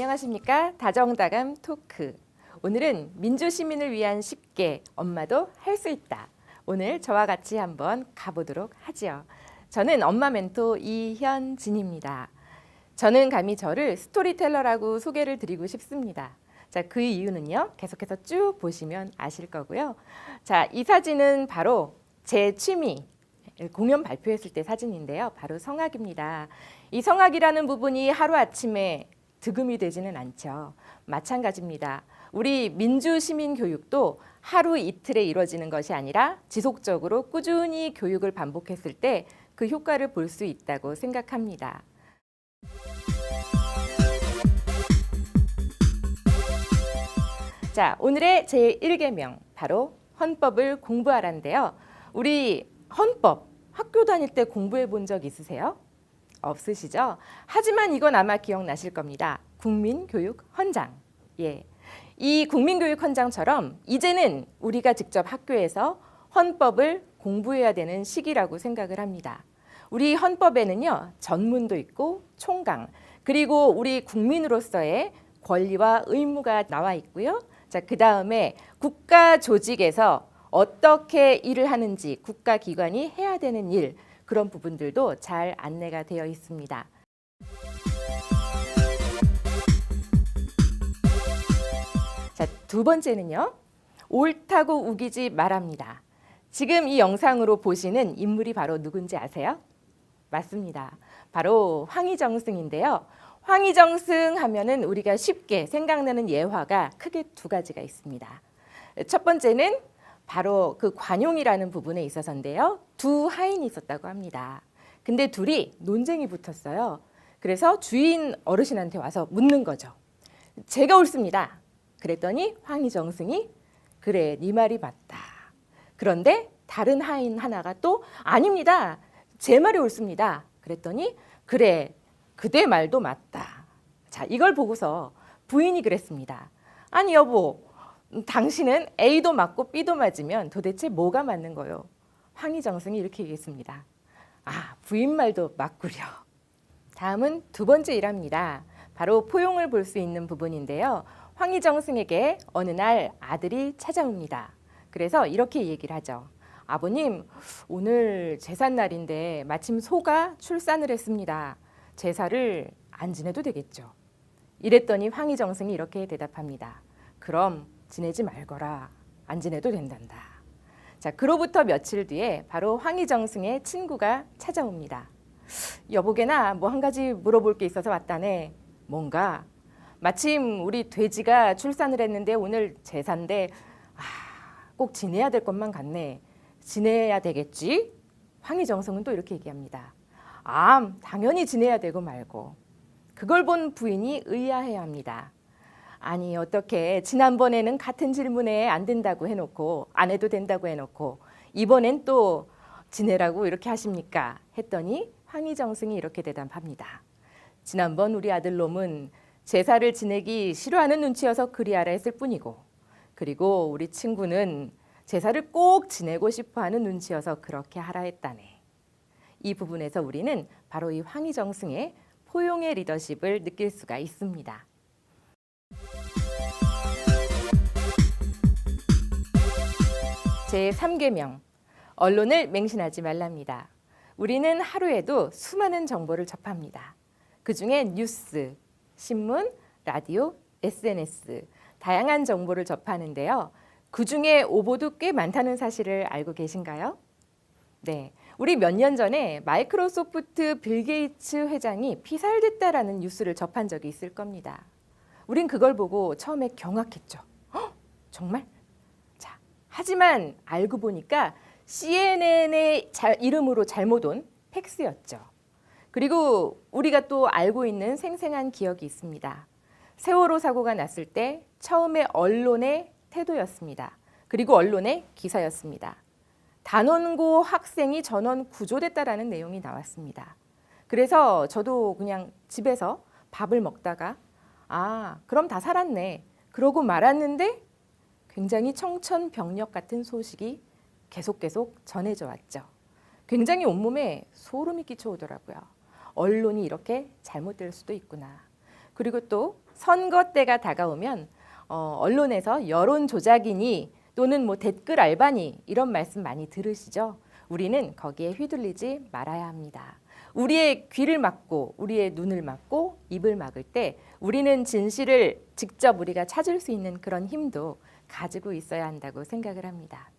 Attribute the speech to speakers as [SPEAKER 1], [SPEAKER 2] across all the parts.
[SPEAKER 1] 안녕하십니까? 다정다감 토크. 오늘은 민주시민을 위한 쉽게 엄마도 할 수 있다. 오늘 저와 같이 한번 가보도록 하지요. 저는 엄마 멘토 이현진입니다. 저는 감히 저를 스토리텔러라고 소개를 드리고 싶습니다. 자, 그 이유는요. 계속해서 쭉 보시면 아실 거고요. 자, 이 사진은 바로 제 취미 공연 발표했을 때 사진인데요. 바로 성악입니다. 이 성악이라는 부분이 하루아침에 득음이 되지는 않죠. 마찬가지입니다. 우리 민주시민 교육도 하루 이틀에 이루어지는 것이 아니라 지속적으로 꾸준히 교육을 반복했을 때 그 효과를 볼 수 있다고 생각합니다. 자, 오늘의 제1계명 바로 헌법을 공부하라인데요. 우리 헌법 학교 다닐 때 공부해 본 적 있으세요? 없으시죠? 하지만 이건 아마 기억나실 겁니다. 국민교육헌장. 예. 이 국민교육헌장처럼 이제는 우리가 직접 학교에서 헌법을 공부해야 되는 시기라고 생각을 합니다. 우리 헌법에는요, 전문도 있고 총강, 그리고 우리 국민으로서의 권리와 의무가 나와 있고요. 자, 그 다음에 국가 조직에서 어떻게 일을 하는지 국가기관이 해야 되는 일, 그런 부분들도 잘 안내가 되어 있습니다. 자, 두 번째는요. 옳다고 우기지 말합니다. 지금 이 영상으로 보시는 인물이 바로 누군지 아세요? 맞습니다. 바로 황희정승인데요. 황희정승 하면은 우리가 쉽게 생각나는 예화가 크게 두 가지가 있습니다. 첫 번째는 바로 그 관용이라는 부분에 있어서인데요. 두 하인이 있었다고 합니다. 근데 둘이 논쟁이 붙었어요. 그래서 주인 어르신한테 와서 묻는 거죠. 제가 옳습니다. 그랬더니 황희정승이 그래, 네 말이 맞다. 그런데 다른 하인 하나가 또 아닙니다. 제 말이 옳습니다. 그랬더니 그래, 그대 말도 맞다. 자, 이걸 보고서 부인이 그랬습니다. 아니 여보, 당신은 A도 맞고 B도 맞으면 도대체 뭐가 맞는 거요? 황희정승이 이렇게 얘기했습니다. 아, 부인 말도 맞구려. 다음은 두 번째 일합니다. 바로 포용을 볼 수 있는 부분인데요. 황희정승에게 어느 날 아들이 찾아옵니다. 그래서 이렇게 얘기를 하죠. 아버님, 오늘 제삿날인데 마침 소가 출산을 했습니다. 제사를 안 지내도 되겠죠? 이랬더니 황희정승이 이렇게 대답합니다. 그럼 지내지 말거라. 안 지내도 된단다. 자, 그로부터 며칠 뒤에 바로 황희정승의 친구가 찾아옵니다. 여보게나 뭐 한 가지 물어볼 게 있어서 왔다네. 뭔가? 마침 우리 돼지가 출산을 했는데 오늘 제사인데 꼭 지내야 될 것만 같네. 지내야 되겠지? 황희정승은 또 이렇게 얘기합니다. 아, 당연히 지내야 되고 말고. 그걸 본 부인이 의아해야 합니다. 아니, 어떻게 지난번에는 같은 질문에 안 된다고 해놓고 안 해도 된다고 해놓고 이번엔 또 지내라고 이렇게 하십니까? 했더니 황희정승이 이렇게 대답합니다. 지난번 우리 아들놈은 제사를 지내기 싫어하는 눈치여서 그리하라 했을 뿐이고, 그리고 우리 친구는 제사를 꼭 지내고 싶어하는 눈치여서 그렇게 하라 했다네. 이 부분에서 우리는 바로 이 황희정승의 포용의 리더십을 느낄 수가 있습니다. 제3계명, 언론을 맹신하지 말랍니다. 우리는 하루에도 수많은 정보를 접합니다. 그중에 뉴스, 신문, 라디오, SNS, 다양한 정보를 접하는데요. 그중에 오보도 꽤 많다는 사실을 알고 계신가요? 네, 우리 몇 년 전에 마이크로소프트 빌 게이츠 회장이 피살됐다라는 뉴스를 접한 적이 있을 겁니다. 우린 그걸 보고 처음에 경악했죠. 헉, 정말? 자, 하지만 알고 보니까 CNN의 이름으로 잘못 온 팩스였죠. 그리고 우리가 또 알고 있는 생생한 기억이 있습니다. 세월호 사고가 났을 때 처음에 언론의 태도였습니다. 그리고 언론의 기사였습니다. 단원고 학생이 전원 구조됐다라는 내용이 나왔습니다. 그래서 저도 그냥 집에서 밥을 먹다가 그럼 다 살았네. 그러고 말았는데 굉장히 청천벽력 같은 소식이 계속 전해져 왔죠. 굉장히 온몸에 소름이 끼쳐오더라고요. 언론이 이렇게 잘못될 수도 있구나. 그리고 또 선거 때가 다가오면 언론에서 여론 조작이니 또는 뭐 댓글 알바니 이런 말씀 많이 들으시죠? 우리는 거기에 휘둘리지 말아야 합니다. 우리의 귀를 막고 우리의 눈을 막고 입을 막을 때 우리는 진실을 직접 우리가 찾을 수 있는 그런 힘도 가지고 있어야 한다고 생각을 합니다.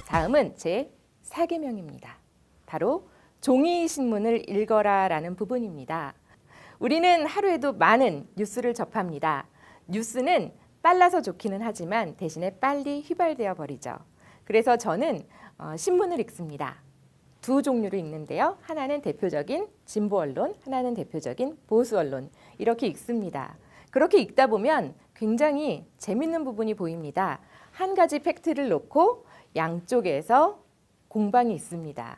[SPEAKER 1] 다음은 제 4계명입니다. 바로 종이 신문을 읽어라 라는 부분입니다. 우리는 하루에도 많은 뉴스를 접합니다. 뉴스는 빨라서 좋기는 하지만 대신에 빨리 휘발되어 버리죠. 그래서 저는 신문을 읽습니다. 두 종류를 읽는데요. 하나는 대표적인 진보 언론, 하나는 대표적인 보수 언론 이렇게 읽습니다. 그렇게 읽다 보면 굉장히 재밌는 부분이 보입니다. 한 가지 팩트를 놓고 양쪽에서 공방이 있습니다.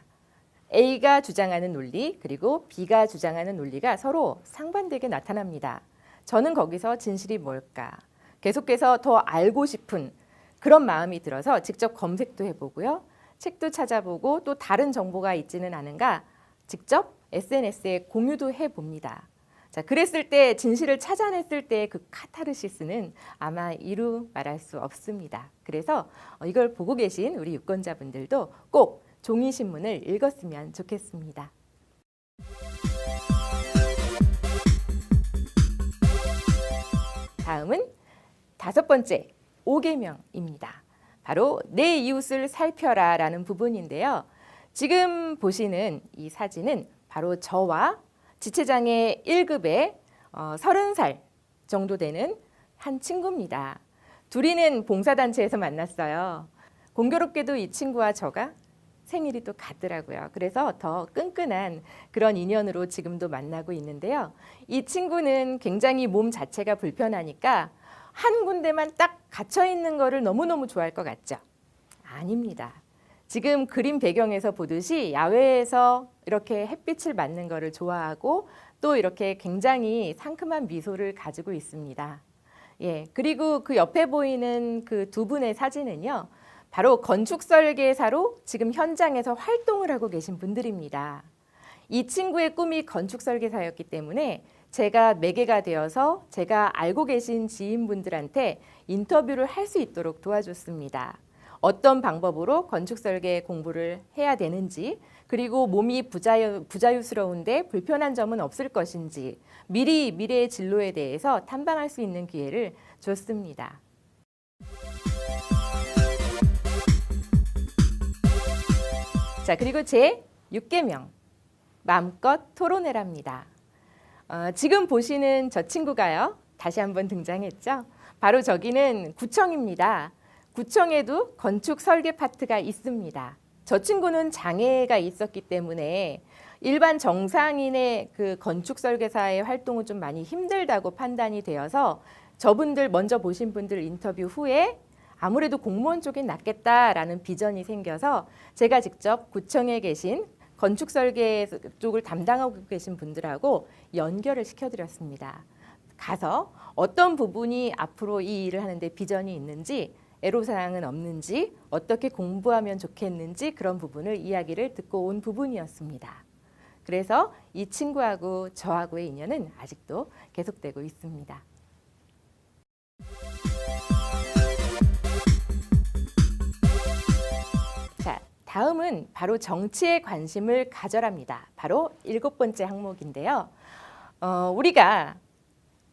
[SPEAKER 1] A가 주장하는 논리 그리고 B가 주장하는 논리가 서로 상반되게 나타납니다. 저는 거기서 진실이 뭘까? 계속해서 더 알고 싶은 그런 마음이 들어서 직접 검색도 해보고요. 책도 찾아보고 또 다른 정보가 있지는 않은가 직접 SNS에 공유도 해봅니다. 자, 그랬을 때 진실을 찾아냈을 때 그 카타르시스는 아마 이루 말할 수 없습니다. 그래서 이걸 보고 계신 우리 유권자분들도 꼭 종이신문을 읽었으면 좋겠습니다. 다음은 5번째 5계명입니다. 바로 내 이웃을 살펴라 라는 부분인데요. 지금 보시는 이 사진은 바로 저와 지체장애 1급의 30살 정도 되는 한 친구입니다. 둘이는 봉사단체에서 만났어요. 공교롭게도 이 친구와 저가 생일이 또 같더라고요. 그래서 더 끈끈한 그런 인연으로 지금도 만나고 있는데요. 이 친구는 굉장히 몸 자체가 불편하니까 한 군데만 딱 갇혀 있는 거를 너무너무 좋아할 것 같죠? 아닙니다. 지금 그림 배경에서 보듯이 야외에서 이렇게 햇빛을 맞는 거를 좋아하고 또 이렇게 굉장히 상큼한 미소를 가지고 있습니다. 예, 그리고 그 옆에 보이는 그 두 분의 사진은요. 바로 건축 설계사로 지금 현장에서 활동을 하고 계신 분들입니다. 이 친구의 꿈이 건축 설계사였기 때문에 제가 매개가 되어서 제가 알고 계신 지인분들한테 인터뷰를 할 수 있도록 도와줬습니다. 어떤 방법으로 건축 설계 공부를 해야 되는지 그리고 몸이 부자유스러운데 불편한 점은 없을 것인지 미리 미래의 진로에 대해서 탐방할 수 있는 기회를 줬습니다. 자, 그리고 제 6계명 마음껏 토론해랍니다. 지금 보시는 저 친구가요. 다시 한번 등장했죠. 바로 저기는 구청입니다. 구청에도 건축 설계 파트가 있습니다. 저 친구는 장애가 있었기 때문에 일반 정상인의 그 건축 설계사의 활동은 좀 많이 힘들다고 판단이 되어서 저분들 먼저 보신 분들 인터뷰 후에 아무래도 공무원 쪽이 낫겠다라는 비전이 생겨서 제가 직접 구청에 계신 건축 설계 쪽을 담당하고 계신 분들하고 연결을 시켜드렸습니다. 가서 어떤 부분이 앞으로 이 일을 하는데 비전이 있는지 애로사항은 없는지 어떻게 공부하면 좋겠는지 그런 부분을 이야기를 듣고 온 부분이었습니다. 그래서 이 친구하고 저하고의 인연은 아직도 계속되고 있습니다. 자, 다음은 바로 정치에 관심을 가져랍니다. 바로 7번째 항목인데요. 우리가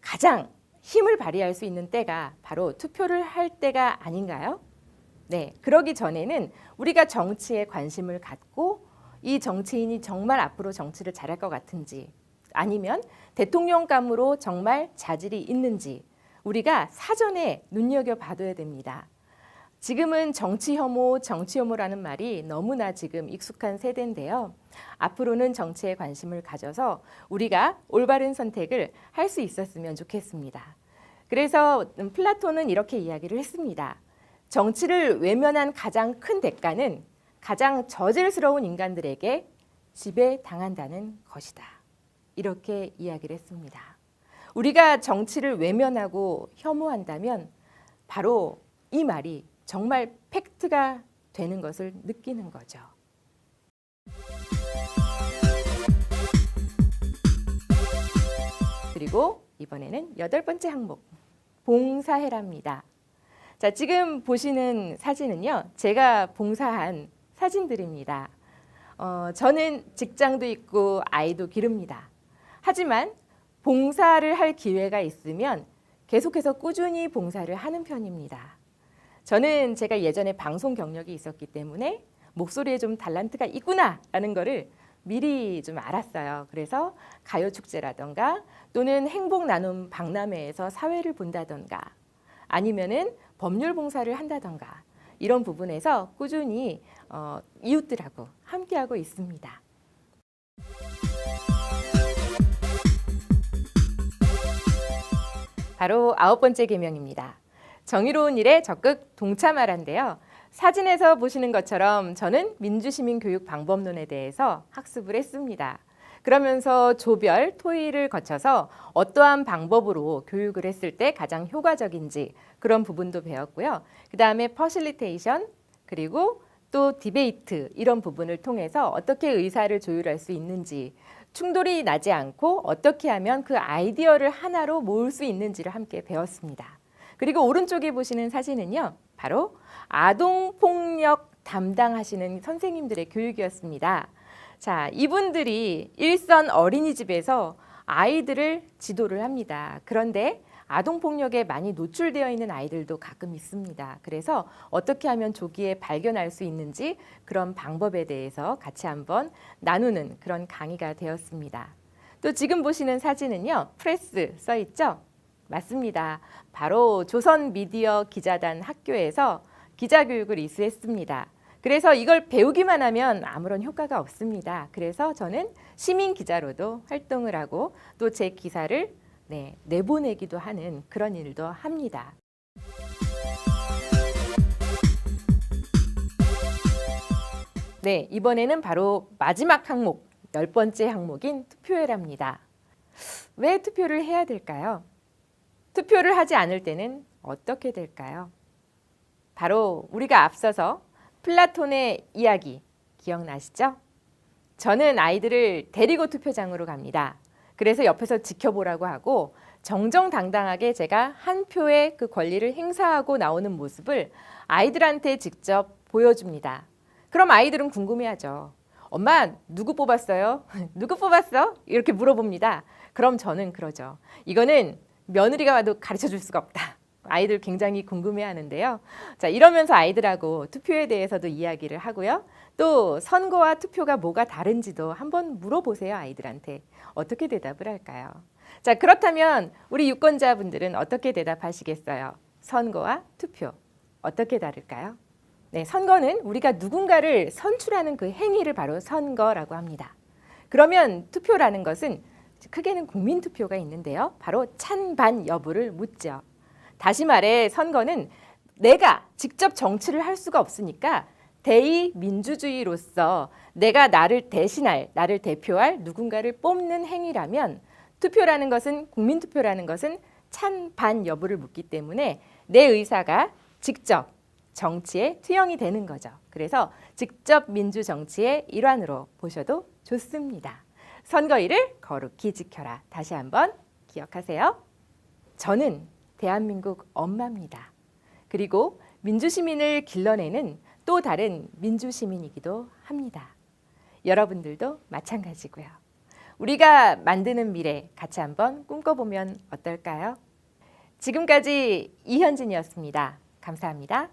[SPEAKER 1] 가장 힘을 발휘할 수 있는 때가 바로 투표를 할 때가 아닌가요? 네, 그러기 전에는 우리가 정치에 관심을 갖고 이 정치인이 정말 앞으로 정치를 잘할 것 같은지 아니면 대통령감으로 정말 자질이 있는지 우리가 사전에 눈여겨봐둬야 됩니다. 지금은 정치 혐오라는 말이 너무나 지금 익숙한 세대인데요. 앞으로는 정치에 관심을 가져서 우리가 올바른 선택을 할 수 있었으면 좋겠습니다. 그래서 플라톤은 이렇게 이야기를 했습니다. 정치를 외면한 가장 큰 대가는 가장 저질스러운 인간들에게 지배당한다는 것이다. 이렇게 이야기를 했습니다. 우리가 정치를 외면하고 혐오한다면 바로 이 말이 정말 팩트가 되는 것을 느끼는 거죠. 그리고 이번에는 8번째 항목, 봉사해랍니다. 자, 지금 보시는 사진은요, 제가 봉사한 사진들입니다. 저는 직장도 있고 아이도 기릅니다. 하지만 봉사를 할 기회가 있으면 계속해서 꾸준히 봉사를 하는 편입니다. 저는 제가 예전에 방송 경력이 있었기 때문에 목소리에 좀 달란트가 있구나라는 거를 미리 좀 알았어요. 그래서 가요축제라던가 또는 행복나눔 박람회에서 사회를 본다던가 아니면은 법률 봉사를 한다던가 이런 부분에서 꾸준히 이웃들하고 함께하고 있습니다. 바로 9번째 계명입니다. 정의로운 일에 적극 동참하란데요. 사진에서 보시는 것처럼 저는 민주시민교육 방법론에 대해서 학습을 했습니다. 그러면서 조별, 토의를 거쳐서 어떠한 방법으로 교육을 했을 때 가장 효과적인지 그런 부분도 배웠고요. 그 다음에 퍼실리테이션 그리고 또 디베이트 이런 부분을 통해서 어떻게 의사를 조율할 수 있는지 충돌이 나지 않고 어떻게 하면 그 아이디어를 하나로 모을 수 있는지를 함께 배웠습니다. 그리고 오른쪽에 보시는 사진은요. 바로 아동폭력 담당하시는 선생님들의 교육이었습니다. 자, 이분들이 일선 어린이집에서 아이들을 지도를 합니다. 그런데 아동폭력에 많이 노출되어 있는 아이들도 가끔 있습니다. 그래서 어떻게 하면 조기에 발견할 수 있는지 그런 방법에 대해서 같이 한번 나누는 그런 강의가 되었습니다. 또 지금 보시는 사진은요. 프레스 써 있죠? 맞습니다. 바로 조선미디어 기자단 학교에서 기자교육을 이수했습니다. 그래서 이걸 배우기만 하면 아무런 효과가 없습니다. 그래서 저는 시민 기자로도 활동을 하고 또 제 기사를 내보내기도 하는 그런 일도 합니다. 네, 이번에는 바로 마지막 항목, 10번째 항목인 투표해랍니다. 왜 투표를 해야 될까요? 투표를 하지 않을 때는 어떻게 될까요? 바로 우리가 앞서서 플라톤의 이야기 기억나시죠? 저는 아이들을 데리고 투표장으로 갑니다. 그래서 옆에서 지켜보라고 하고 정정당당하게 제가 한 표의 그 권리를 행사하고 나오는 모습을 아이들한테 직접 보여줍니다. 그럼 아이들은 궁금해하죠. 엄마 누구 뽑았어요? 누구 뽑았어? 이렇게 물어봅니다. 그럼 저는 그러죠. 이거는 며느리가 와도 가르쳐 줄 수가 없다. 아이들 굉장히 궁금해하는데요. 자, 이러면서 아이들하고 투표에 대해서도 이야기를 하고요. 또 선거와 투표가 뭐가 다른지도 한번 물어보세요. 아이들한테. 어떻게 대답을 할까요? 자, 그렇다면 우리 유권자분들은 어떻게 대답하시겠어요? 선거와 투표 어떻게 다를까요? 네, 선거는 우리가 누군가를 선출하는 그 행위를 바로 선거라고 합니다. 그러면 투표라는 것은 크게는 국민투표가 있는데요. 바로 찬반 여부를 묻죠. 다시 말해 선거는 내가 직접 정치를 할 수가 없으니까 대의민주주의로서 내가 나를 대신할, 나를 대표할 누군가를 뽑는 행위라면 투표라는 것은, 국민투표라는 것은 찬반 여부를 묻기 때문에 내 의사가 직접 정치에 투영이 되는 거죠. 그래서 직접 민주정치의 일환으로 보셔도 좋습니다. 선거일을 거룩히 지켜라. 다시 한번 기억하세요. 저는 대한민국 엄마입니다. 그리고 민주시민을 길러내는 또 다른 민주시민이기도 합니다. 여러분들도 마찬가지고요. 우리가 만드는 미래 같이 한번 꿈꿔보면 어떨까요? 지금까지 이현진이었습니다. 감사합니다.